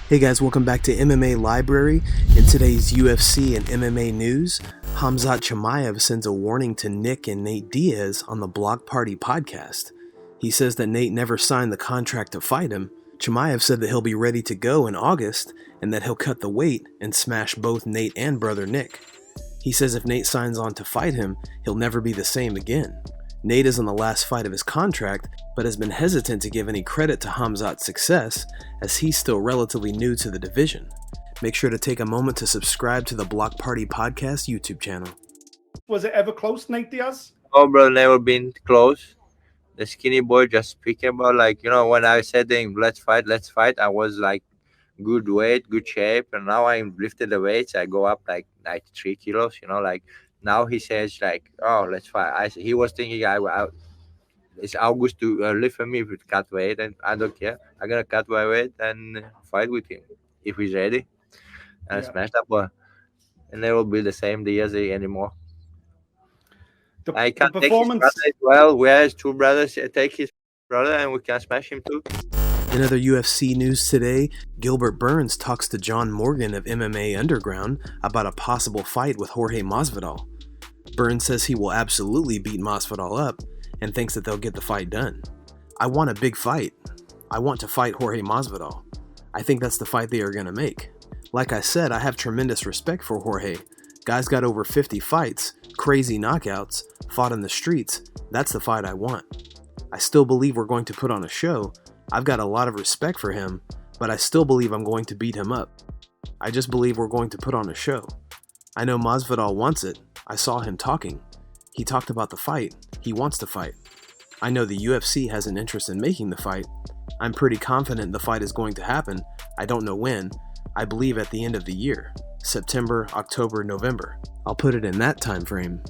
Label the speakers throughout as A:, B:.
A: Hey guys, welcome back to MMA Library. In today's UFC and MMA news, Khamzat Chimaev sends a warning to Nick and Nate Diaz on the Block Party podcast. He says that Nate never signed the contract to fight him. Chimaev said that he'll be ready to go in August and that he'll cut the weight and smash both Nate and brother Nick. He says if Nate signs on to fight him, he'll never be the same again. Nate is on the last fight of his contract, but has been hesitant to give any credit to Khamzat's success, as he's still relatively new to the division. Make sure to take a moment to subscribe to the Block Party Podcast YouTube channel.
B: Was it ever close, Nate Diaz?
C: Oh, bro, never been close. The skinny boy just speaking about, when I said to him, let's fight, I was like, good weight, good shape, and now I'm lifted the weights. I go up like 93 kilos, now he says oh, let's fight. He was thinking it's August to lift for me with cut weight, and I don't care. I'm gonna cut my weight and fight with him if he's ready. And smash that boy, and they will be the same Diaz anymore. I can take his brother as well. Where his two brothers, take his brother, and we can smash him too.
A: In other UFC news today, Gilbert Burns talks to John Morgan of MMA Underground about a possible fight with Jorge Masvidal. Burns says he will absolutely beat Masvidal up and thinks that they'll get the fight done. I want a big fight. I want to fight Jorge Masvidal. I think that's the fight they are going to make. Like I said, I have tremendous respect for Jorge. Guy's got over 50 fights, crazy knockouts, fought in the streets. That's the fight I want. I still believe we're going to put on a show. I've got a lot of respect for him, but I still believe I'm going to beat him up. I just believe we're going to put on a show. I know Masvidal wants it. I saw him talking. He talked about the fight. He wants to fight. I know the UFC has an interest in making the fight. I'm pretty confident the fight is going to happen. I don't know when. I believe at the end of the year. September, October, November. I'll put it in that time frame.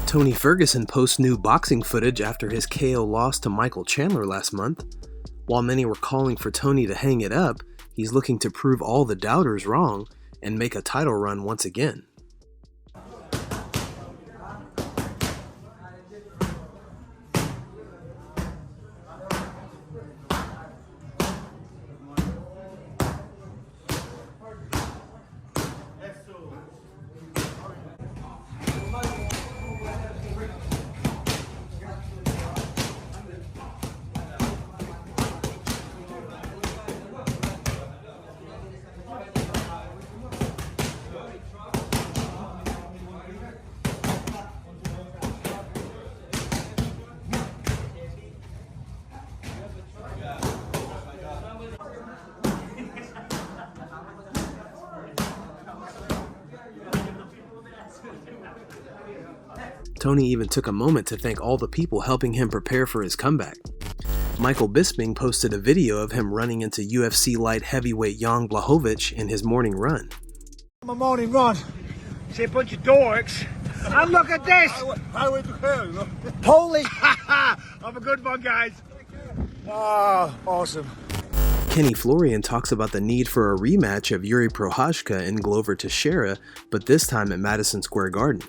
A: Tony Ferguson posts new boxing footage after his KO loss to Michael Chandler last month. While many were calling for Tony to hang it up, he's looking to prove all the doubters wrong and make a title run once again. Tony even took a moment to thank all the people helping him prepare for his comeback. Michael Bisping posted a video of him running into UFC light heavyweight Jan Blachowicz in his morning run.
D: My morning run. See a bunch of dorks. And look at this!
E: Highway to hell, you know?
D: Polish! Have a good one, guys. Ah, awesome.
A: Kenny Florian talks about the need for a rematch of Jiri Prochazka and Glover Teixeira, but this time at Madison Square Garden.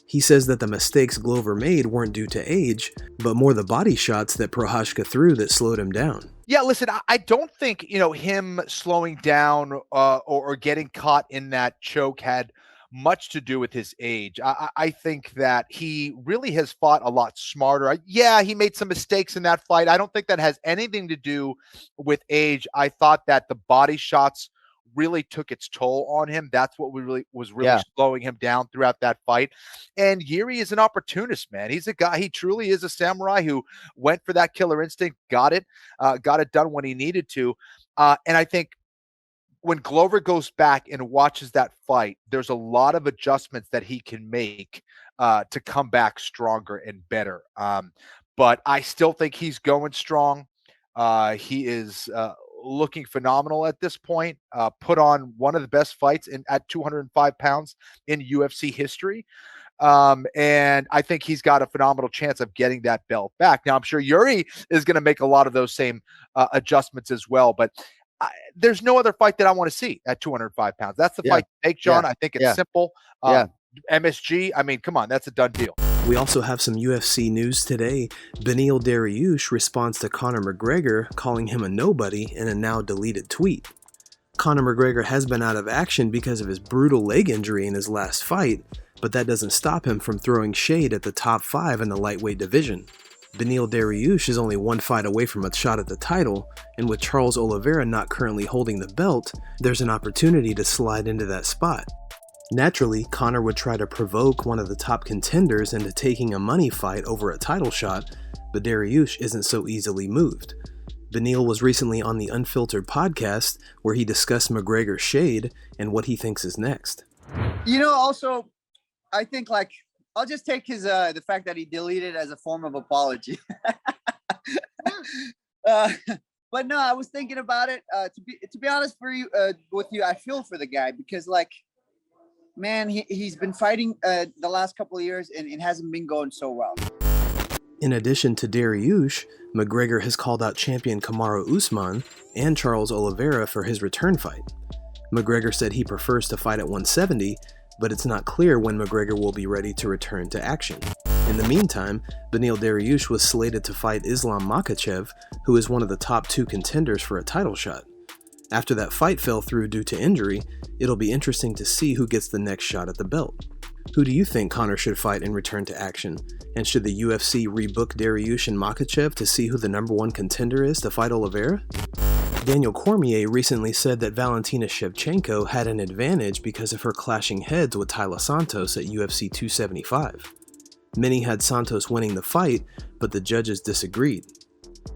A: He says that the mistakes Glover made weren't due to age, but more the body shots that Prochazka threw that slowed him down.
F: Yeah, listen, I don't think, him slowing down or getting caught in that choke had much to do with his age. I think that he really has fought a lot smarter. Yeah, he made some mistakes in that fight. I don't think that has anything to do with age. I thought that the body shots really took its toll on him. That's what was slowing him down throughout that fight. And Jiri is an opportunist, man. He's a guy, he truly is a samurai who went for that killer instinct, got it done when he needed to. And I think when Glover goes back and watches that fight, there's a lot of adjustments that he can make to come back stronger and better. But I still think he's going strong. He is looking phenomenal at this point. Put on one of the best fights at 205 pounds in UFC history. And I think he's got a phenomenal chance of getting that belt back. Now, I'm sure Jiri is going to make a lot of those same adjustments as well, but there's no other fight that I want to see at 205 pounds. That's the fight to make, John. I think it's simple. MSG, I mean, come on, that's a done deal.
A: We also have some UFC news today. Beneil Dariush responds to Conor McGregor calling him a nobody in a now deleted tweet. Conor McGregor has been out of action because of his brutal leg injury in his last fight, but that doesn't stop him from throwing shade at the top 5 in the lightweight division. Beneil Dariush is only one fight away from a shot at the title, and with Charles Oliveira not currently holding the belt, there's an opportunity to slide into that spot. Naturally, Conor would try to provoke one of the top contenders into taking a money fight over a title shot, but Dariush isn't so easily moved. Beneil was recently on the Unfiltered podcast where he discussed McGregor's shade and what he thinks is next.
E: Also, I think I'll just take his the fact that he deleted as a form of apology. But no, I was thinking about it. To be honest with you, I feel for the guy because man, he's been fighting the last couple of years and it hasn't been going so well.
A: In addition to Dariush, McGregor has called out champion Kamaru Usman and Charles Oliveira for his return fight. McGregor said he prefers to fight at 170, but it's not clear when McGregor will be ready to return to action. In the meantime, Beneil Dariush was slated to fight Islam Makhachev, who is one of the top 2 contenders for a title shot. After that fight fell through due to injury, it'll be interesting to see who gets the next shot at the belt. Who do you think Conor should fight and return to action? And should the UFC rebook Dariush and Makhachev to see who the number 1 contender is to fight Oliveira? Daniel Cormier recently said that Valentina Schevchenko had an advantage because of her clashing heads with Taila Santos at UFC 275. Many had Santos winning the fight, but the judges disagreed.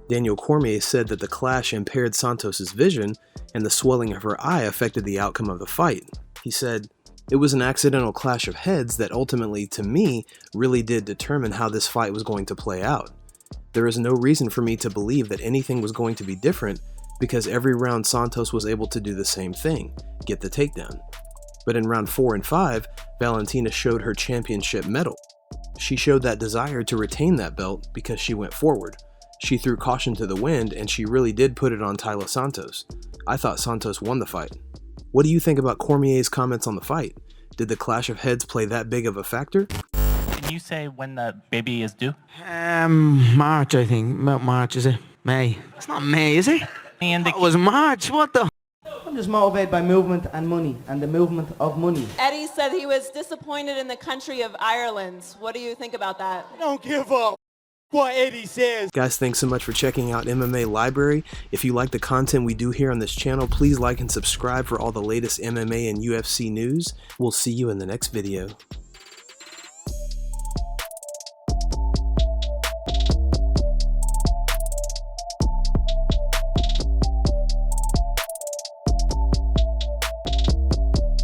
A: Daniel Cormier said that the clash impaired Santos' vision and the swelling of her eye affected the outcome of the fight. He said, "It was an accidental clash of heads that ultimately, to me, really did determine how this fight was going to play out. There is no reason for me to believe that anything was going to be different because every round Santos was able to do the same thing, get the takedown. But in round 4 and 5, Valentina showed her championship medal. She showed that desire to retain that belt because she went forward. She threw caution to the wind and she really did put it on Taila Santos. I thought Santos won the fight." What do you think about Cormier's comments on the fight? Did the clash of heads play that big of a factor?
G: Can you say when the baby is due?
H: March, I think. March, is it? May. It's not May, is it? It was March. What the?
I: I'm just motivated by movement and money and the movement of money.
J: Eddie said he was disappointed in the country of Ireland. What do you think about that?
D: I don't give up what Eddie says.
A: Guys, thanks so much for checking out MMA Library. If you like the content we do here on this channel, please like and subscribe for all the latest MMA and UFC news. We'll see you in the next video.